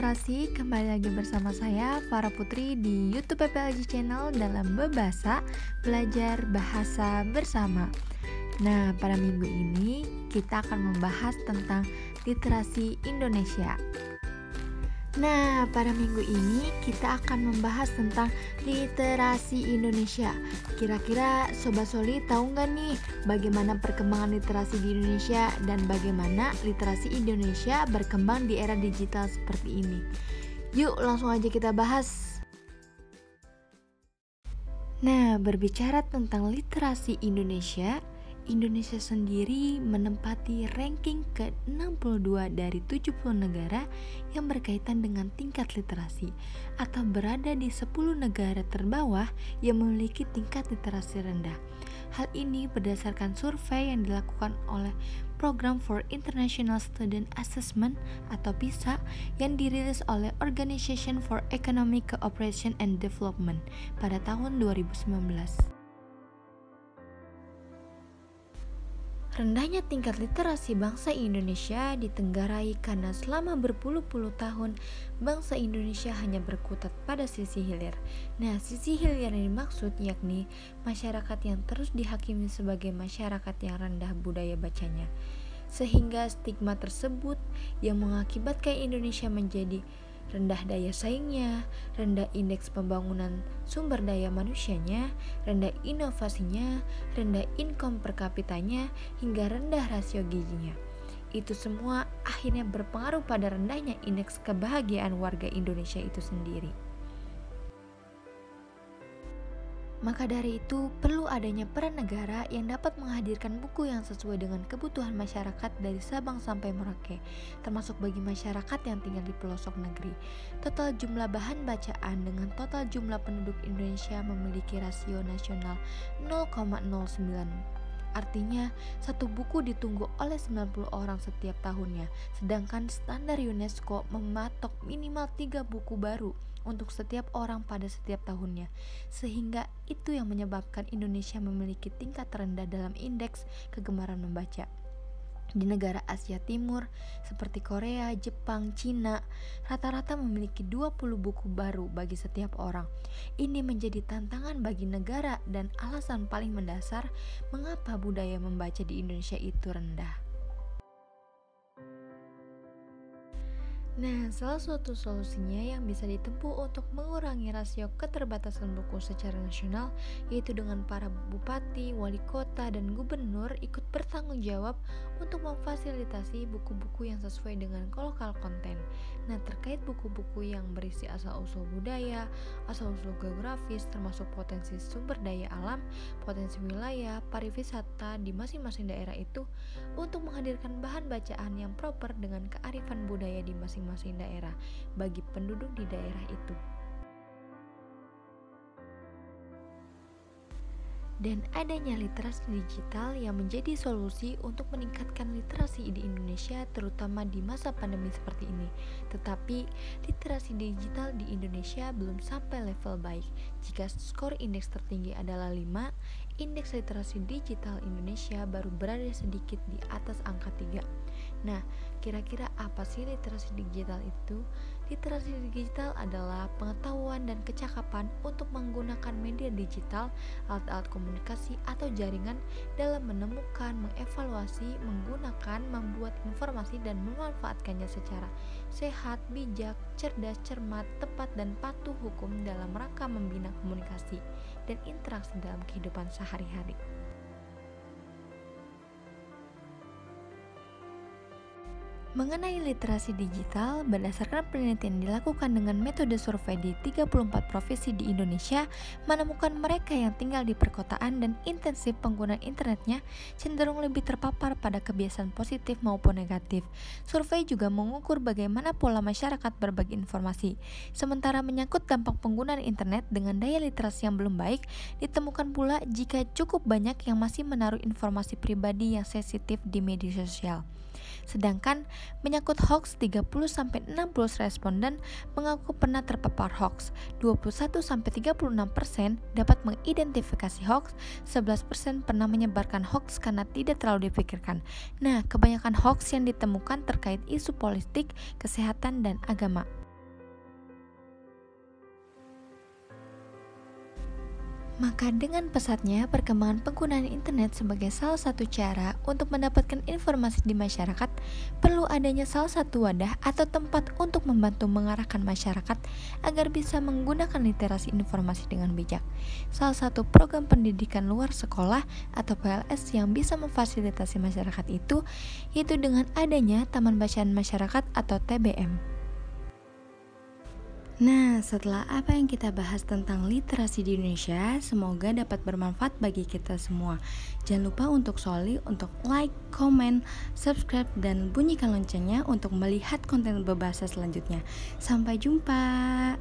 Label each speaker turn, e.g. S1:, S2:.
S1: Literasi, kembali lagi bersama saya Farah Putri di YouTube PPLG Channel dalam Bebasa Belajar Bahasa Bersama. Nah, pada minggu ini kita akan membahas tentang literasi Indonesia. Nah, pada minggu ini kita akan membahas tentang literasi Indonesia. Kira-kira Sobat Soli tahu nggak nih bagaimana perkembangan literasi di Indonesia dan bagaimana literasi Indonesia berkembang di era digital seperti ini? Yuk langsung aja kita bahas. Nah, berbicara tentang literasi Indonesia sendiri menempati ranking ke-62 dari 70 negara yang berkaitan dengan tingkat literasi atau berada di 10 negara terbawah yang memiliki tingkat literasi rendah. Hal ini berdasarkan survei yang dilakukan oleh Program for International Student Assessment atau PISA yang dirilis oleh Organization for Economic Cooperation and Development pada tahun 2019. Rendahnya tingkat literasi bangsa Indonesia ditenggarai karena selama berpuluh-puluh tahun bangsa Indonesia hanya berkutat pada sisi hilir. Nah, sisi hilir yang dimaksud yakni masyarakat yang terus dihakimi sebagai masyarakat yang rendah budaya bacanya. Sehingga stigma tersebut yang mengakibatkan Indonesia menjadi rendah daya saingnya, rendah indeks pembangunan sumber daya manusianya, rendah inovasinya, rendah income per kapitanya, hingga rendah rasio gizinya. Itu semua akhirnya berpengaruh pada rendahnya indeks kebahagiaan warga Indonesia itu sendiri. Maka dari itu, perlu adanya peran negara yang dapat menghadirkan buku yang sesuai dengan kebutuhan masyarakat dari Sabang sampai Merauke, termasuk bagi masyarakat yang tinggal di pelosok negeri. Total jumlah bahan bacaan dengan total jumlah penduduk Indonesia memiliki rasio nasional 0,09. Artinya, satu buku ditunggu oleh 90 orang setiap tahunnya, sedangkan standar UNESCO mematok minimal 3 buku baru untuk setiap orang pada setiap tahunnya, sehingga itu yang menyebabkan Indonesia memiliki tingkat terendah dalam indeks kegemaran membaca. Di negara Asia Timur seperti Korea, Jepang, Cina, rata-rata memiliki 20 buku baru bagi setiap orang. Ini menjadi tantangan bagi negara dan alasan paling mendasar mengapa budaya membaca di Indonesia itu rendah. Nah, salah satu solusinya yang bisa ditempuh untuk mengurangi rasio keterbatasan buku secara nasional yaitu dengan para bupati, wali kota, dan gubernur ikut bertanggung jawab untuk memfasilitasi buku-buku yang sesuai dengan lokal konten. Nah, terkait buku-buku yang berisi asal-usul budaya, asal-usul geografis, termasuk potensi sumber daya alam, potensi wilayah, pariwisata di masing-masing daerah itu untuk menghadirkan bahan bacaan yang proper dengan kearifan budaya di masing-masing daerah bagi penduduk di daerah itu. Dan adanya literasi digital yang menjadi solusi untuk meningkatkan literasi di Indonesia terutama di masa pandemi seperti ini. Tetapi literasi digital di Indonesia belum sampai level baik. Jika skor indeks tertinggi adalah 5, indeks literasi digital Indonesia baru berada sedikit di atas angka 3. Nah, kira-kira apa sih literasi digital itu? Literasi digital adalah pengetahuan dan kecakapan untuk menggunakan media digital, alat-alat komunikasi atau jaringan dalam menemukan, mengevaluasi, menggunakan, membuat informasi dan memanfaatkannya secara sehat, bijak, cerdas, cermat, tepat, dan patuh hukum dalam rangka membina komunikasi dan interaksi dalam kehidupan sehari-hari. Mengenai literasi digital, berdasarkan penelitian dilakukan dengan metode survei di 34 provinsi di Indonesia, menemukan mereka yang tinggal di perkotaan dan intensif penggunaan internetnya cenderung lebih terpapar pada kebiasaan positif maupun negatif. Survei juga mengukur bagaimana pola masyarakat berbagi informasi. Sementara menyangkut dampak penggunaan internet dengan daya literasi yang belum baik, ditemukan pula jika cukup banyak yang masih menaruh informasi pribadi yang sensitif di media sosial. Sedangkan menyangkut hoax, 30-60 responden mengaku pernah terpapar hoax, 21-36% dapat mengidentifikasi hoax, 11% pernah menyebarkan hoax karena tidak terlalu dipikirkan. Nah, kebanyakan hoax yang ditemukan terkait isu politik, kesehatan, dan agama. Maka dengan pesatnya perkembangan penggunaan internet sebagai salah satu cara untuk mendapatkan informasi di masyarakat, perlu adanya salah satu wadah atau tempat untuk membantu mengarahkan masyarakat agar bisa menggunakan literasi informasi dengan bijak. Salah satu program pendidikan luar sekolah atau PLS yang bisa memfasilitasi masyarakat itu, yaitu dengan adanya Taman Bacaan Masyarakat atau TBM. Nah, setelah apa yang kita bahas tentang literasi di Indonesia, semoga dapat bermanfaat bagi kita semua. Jangan lupa untuk untuk like, comment, subscribe, dan bunyikan loncengnya untuk melihat konten berbahasa selanjutnya. Sampai jumpa.